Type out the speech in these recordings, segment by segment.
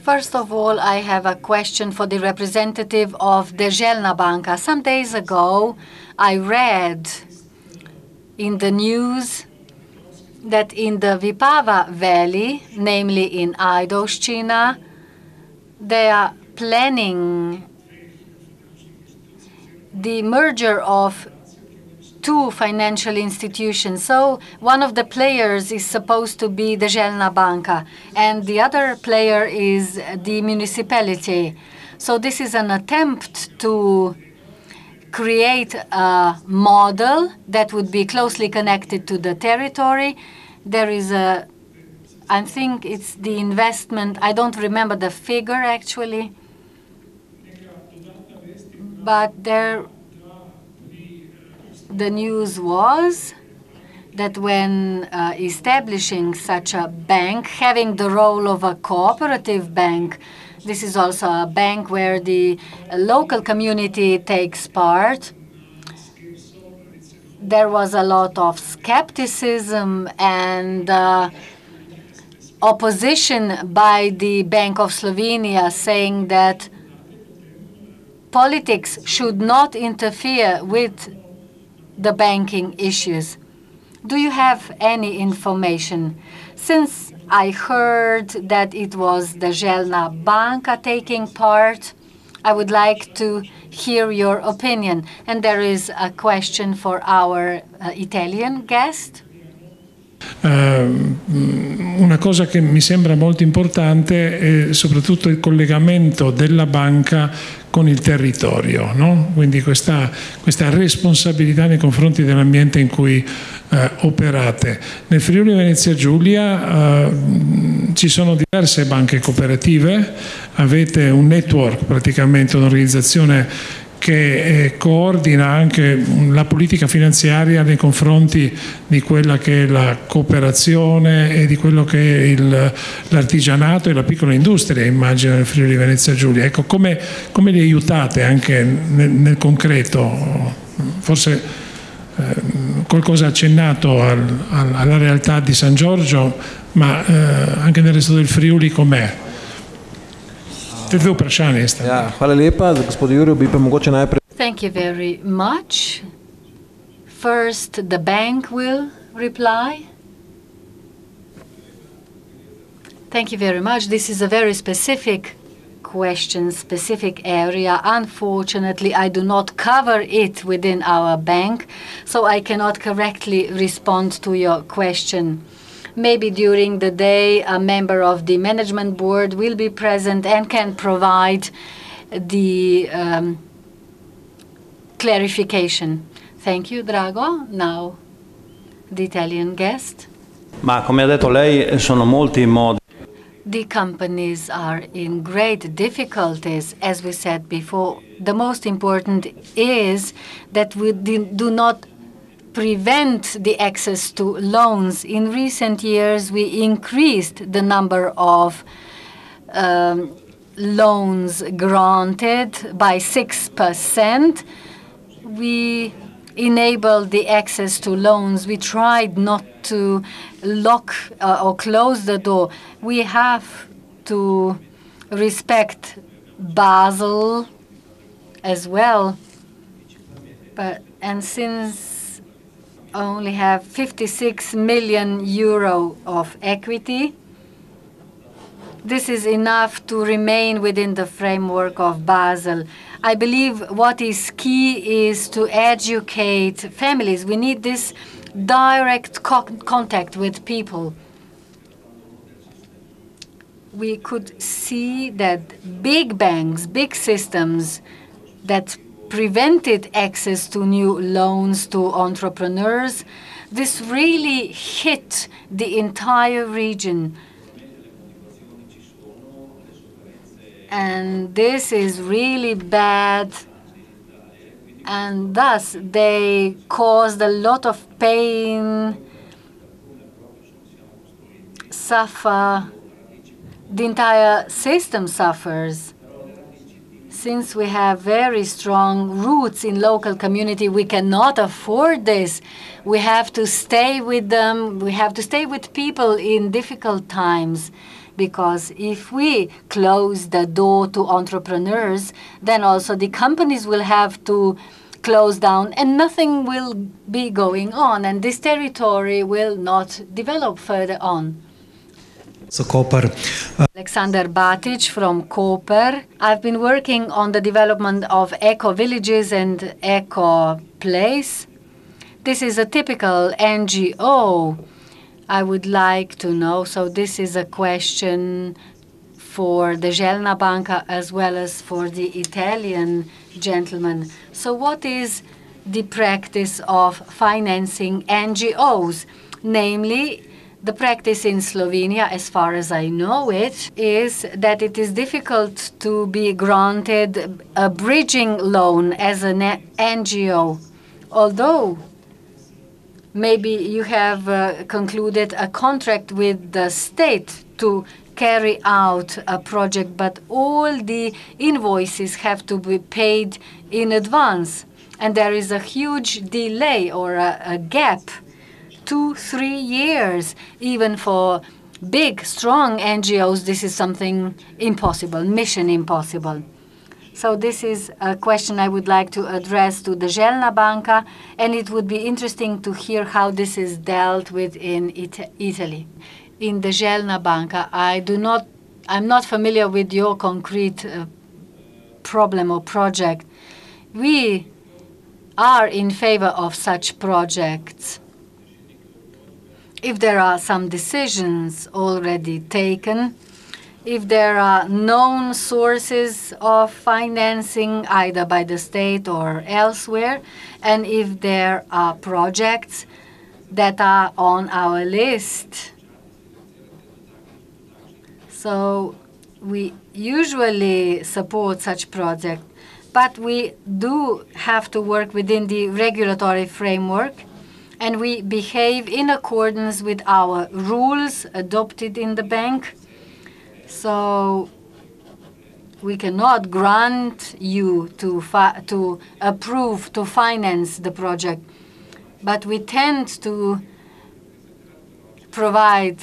First of all, I have a question for the representative of Deželna Banka. Some days ago, I read in the news that in the Vipava Valley, namely in Ajdovščina, they are planning the merger of two financial institutions. So one of the players is supposed to be Deželna Banka, and the other player is the municipality. So this is an attempt to create a model that would be closely connected to the territory. There is a, I think it's the investment, I don't remember the figure actually, but there, the news was that when establishing such a bank, having the role of a cooperative bank, this is also a bank where the local community takes part. There was a lot of skepticism and opposition by the Bank of Slovenia, saying that politics should not interfere with the banking issues. Do you have any information? Since I heard that it was the Deželna Banka taking part, I would like to hear your opinion. And there is a question for our Italian guest. Una cosa che mi sembra molto importante è soprattutto il collegamento della banca con il territorio, no? Quindi questa responsabilità nei confronti dell'ambiente in cui operate. Nel Friuli Venezia Giulia ci sono diverse banche cooperative, avete un network, praticamente un'organizzazione che coordina anche la politica finanziaria nei confronti di quella che è la cooperazione e di quello che è l'artigianato e la piccola industria, immagino, nel Friuli Venezia Giulia. Ecco, come li aiutate anche nel concreto? Forse qualcosa accennato alla realtà di San Giorgio, ma anche nel resto del Friuli com'è? Thank you very much. First, the bank will reply. Thank you very much. This is a very specific question, specific area. Unfortunately, I do not cover it within our bank, so I cannot correctly respond to your question. Maybe during the day, a member of the management board will be present and can provide the clarification. Thank you, Drago. Now, the Italian guest. Ma come ha detto lei, sono molti i modi. The companies are in great difficulties, as we said before. The most important is that we do not prevent the access to loans. In recent years, we increased the number of loans granted by 6%. We enabled the access to loans. We tried not to lock or close the door. We have to respect Basel as well. And since only have 56 million euro of equity, this is enough to remain within the framework of Basel. I believe what is key is to educate families. We need this direct contact with people. We could see that big banks, big systems that prevented access to new loans to entrepreneurs, this really hit the entire region. And this is really bad. And thus, they caused a lot of pain, suffer. The entire system suffers. Since we have very strong roots in local community, we cannot afford this. We have to stay with them. We have to stay with people in difficult times. because if we close the door to entrepreneurs, then also the companies will have to close down and nothing will be going on, and this territory will not develop further on. So Koper. Alexander Batic from Koper. I've been working on the development of eco-villages and eco-place. This is a typical NGO. I would like to know, so this is a question for the Deželna Banka as well as for the Italian gentleman. So what is the practice of financing NGOs? Namely, the practice in Slovenia, as far as I know it, is that it is difficult to be granted a bridging loan as an NGO, although maybe you have concluded a contract with the state to carry out a project, but all the invoices have to be paid in advance. And there is a huge delay or a gap, 2-3 years. Even for big, strong NGOs, this is something impossible, mission impossible. So this is a question I would like to address to the Deželna Banka, and it would be interesting to hear how this is dealt with in Italy. In the Deželna Banka, I'm not familiar with your concrete problem or project. We are in favor of such projects. If there are some decisions already taken, if there are known sources of financing either by the state or elsewhere, and if there are projects that are on our list. So we usually support such projects, but we do have to work within the regulatory framework, and we behave in accordance with our rules adopted in the bank. So we cannot grant you to approve to finance the project, but we tend to provide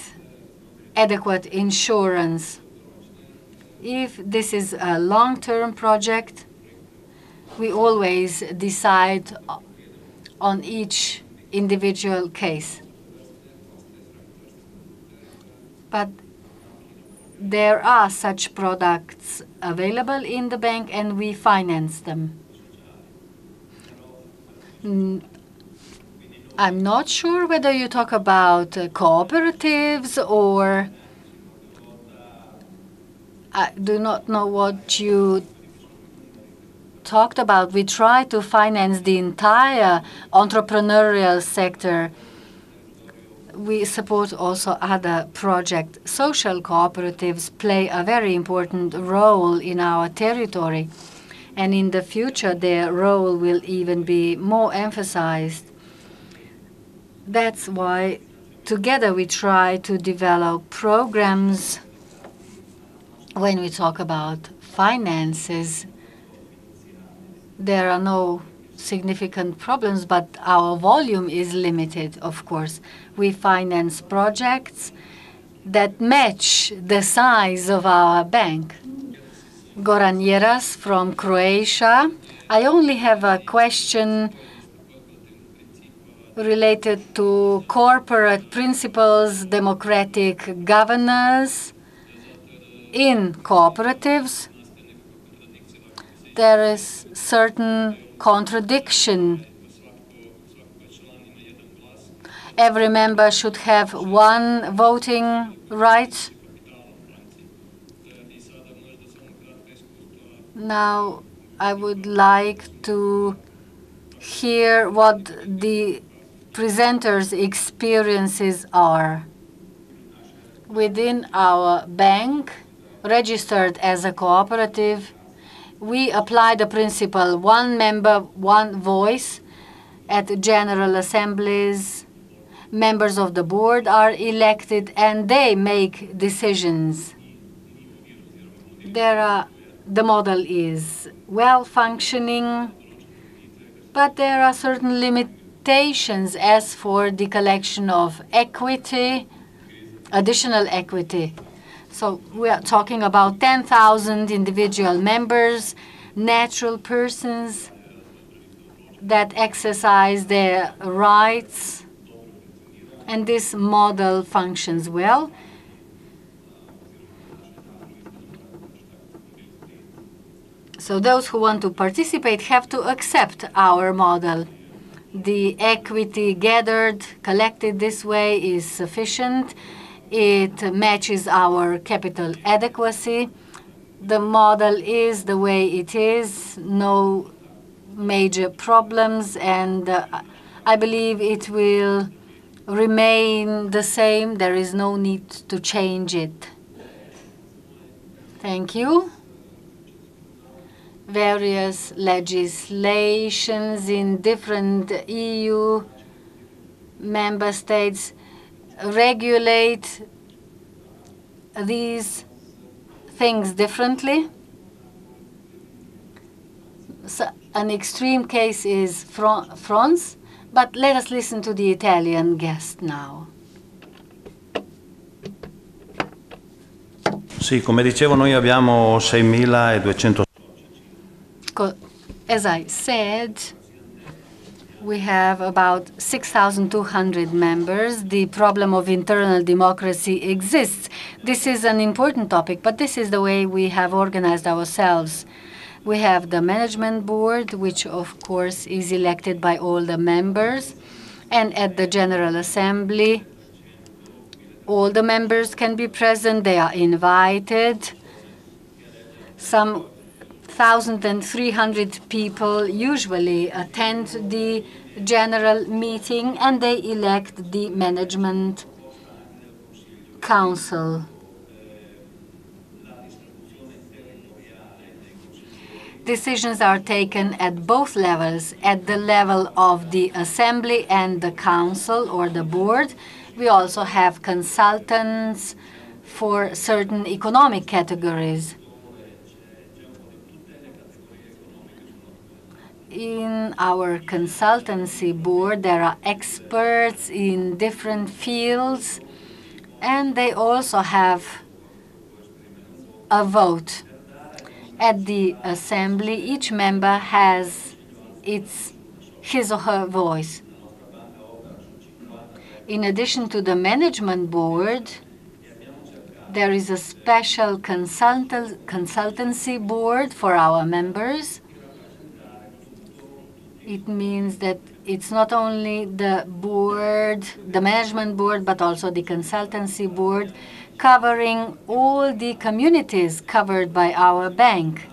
adequate insurance. If this is a long-term project, we always decide on each individual case. But there are such products available in the bank, and we finance them. I'm not sure whether you talk about cooperatives or I do not know what you talked about. We try to finance the entire entrepreneurial sector. We support also other projects. Social cooperatives play a very important role in our territory, and in the future their role will even be more emphasized. That's why together we try to develop programs. When we talk about finances, there are no significant problems, but our volume is limited, of course. We finance projects that match the size of our bank. Goran Jeras from Croatia. I only have a question related to corporate principles, democratic governance in cooperatives. There is certain contradiction. Every member should have one voting right. Now, I would like to hear what the presenters' experiences are. Within our bank, registered as a cooperative, we apply the principle one member, one voice. At general assemblies, members of the board are elected and they make decisions. The model is well functioning, but there are certain limitations as for the collection of equity, additional equity. So we are talking about 10,000 individual members, natural persons that exercise their rights, and this model functions well. So those who want to participate have to accept our model. The equity gathered, collected this way is sufficient. It matches our capital adequacy. The model is the way it is, no major problems, and I believe it will remain the same. There is no need to change it. Thank you. Various legislations in different EU member states regulate these things differently. So an extreme case is France, but let us listen to the Italian guest now. Sì, come dicevo, noi abbiamo 6.200. As I said, we have about 6,200 members. The problem of internal democracy exists. This is an important topic, but this is the way we have organized ourselves. We have the management board, which of course is elected by all the members. And at the General Assembly, all the members can be present. They are invited. Some 1,300 people usually attend the general meeting, and they elect the management council. Decisions are taken at both levels, at the level of the assembly and the council or the board. We also have consultants for certain economic categories. In our consultancy board, there are experts in different fields, and they also have a vote. At the assembly, each member has his or her voice. In addition to the management board, there is a special consultancy board for our members. It means that it's not only the board, the management board, but also the consultancy board, covering all the communities covered by our bank.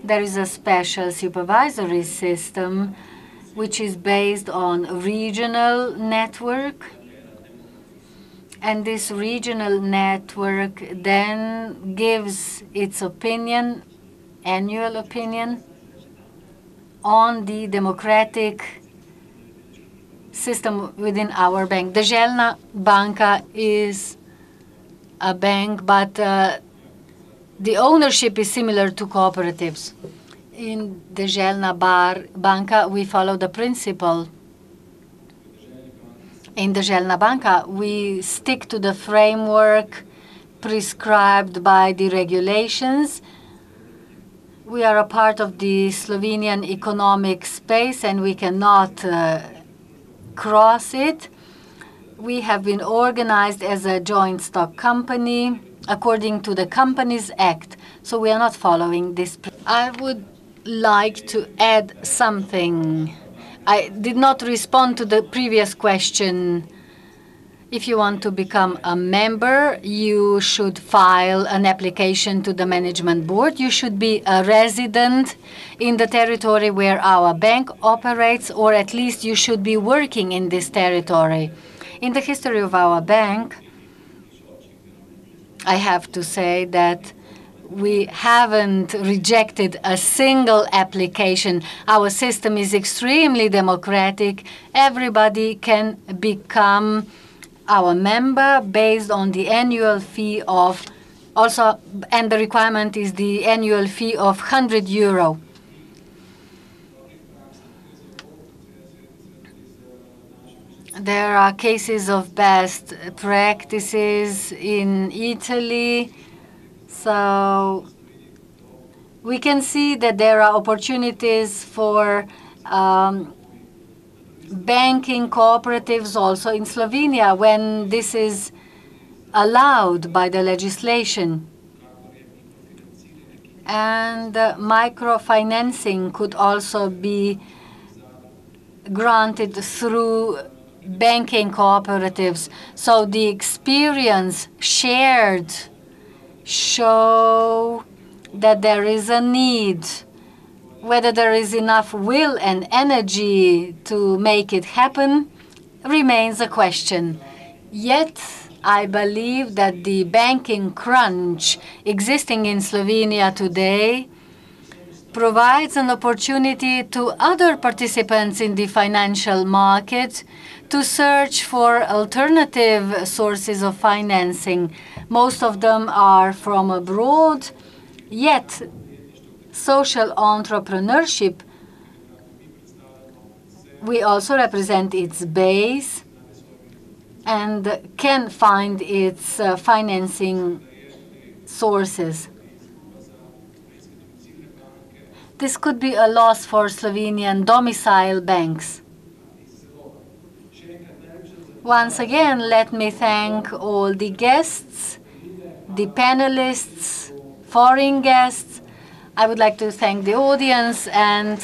There is a special supervisory system which is based on regional network. And this regional network then gives its opinion, annual opinion, on the democratic system within our bank. Deželna banka is a bank, but the ownership is similar to cooperatives. In Deželna banka, we follow the principle. In Deželna banka, we stick to the framework prescribed by the regulations. We are a part of the Slovenian economic space, and we cannot cross it. We have been organized as a joint stock company according to the Companies Act, so we are not following this. I would like to add something. I did not respond to the previous question. If you want to become a member, you should file an application to the management board. You should be a resident in the territory where our bank operates, or at least you should be working in this territory. In the history of our bank, I have to say that we haven't rejected a single application. Our system is extremely democratic. Everybody can become our member based on the annual fee of also, and the requirement is the annual fee of €100. There are cases of best practices in Italy. So we can see that there are opportunities for banking cooperatives also in Slovenia when this is allowed by the legislation. And microfinancing could also be granted through banking cooperatives. So the experience shared show that there is a need. Whether there is enough will and energy to make it happen remains a question. Yet, I believe that the banking crunch existing in Slovenia today provides an opportunity to other participants in the financial market to search for alternative sources of financing. Most of them are from abroad, yet social entrepreneurship, we also represent its base and can find its financing sources. This could be a loss for Slovenian domicile banks. Once again, let me thank all the guests, the panelists, foreign guests. I would like to thank the audience and